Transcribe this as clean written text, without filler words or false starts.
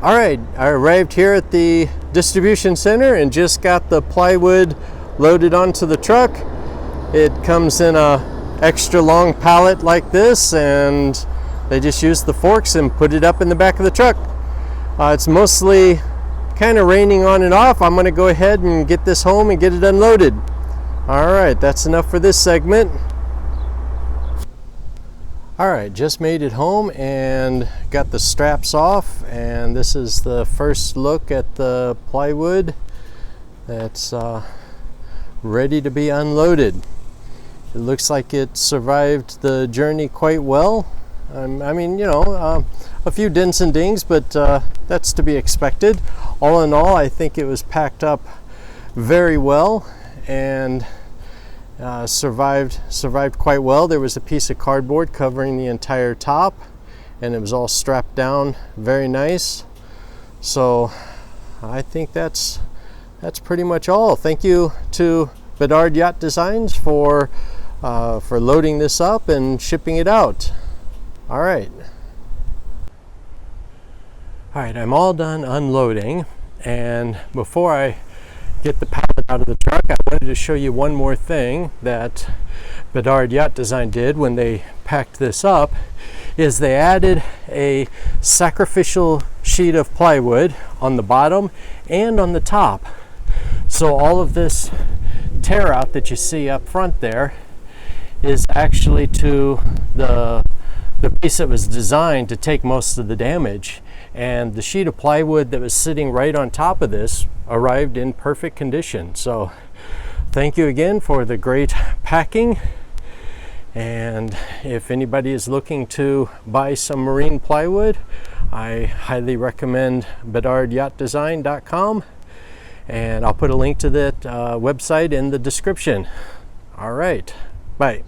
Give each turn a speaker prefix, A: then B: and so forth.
A: All right, I arrived here at the distribution center and just got the plywood loaded onto the truck. It comes in a extra long pallet like this, and they just use the forks and put it up in the back of the truck. It's mostly kind of raining on and off. I'm going to go ahead and get this home and get it unloaded. All right, that's enough for this segment. All right, just made it home and got the straps off, and this is the first look at the plywood that's ready to be unloaded. It looks like it survived the journey quite well. I mean, you know, a few dents and dings, but that's to be expected. All in all, I think it was packed up very well and survived quite well. There was a piece of cardboard covering the entire top, and it was all strapped down very nice. So I think that's pretty much all. Thank you to Bedard Yacht Designs for loading this up and shipping it out. All right, I'm all done unloading, and before I get the pallet out of the truck, I wanted to show you one more thing that Bedard Yacht Design did when they packed this up. Is they added a sacrificial sheet of plywood on the bottom and on the top. So all of this tear out that you see up front there is actually to the piece that was designed to take most of the damage, and the sheet of plywood that was sitting right on top of this arrived in perfect condition. So thank you again for the great packing, and if anybody is looking to buy some marine plywood, I highly recommend bedardyachtdesign.com, and I'll put a link to that website in the description. All right, bye.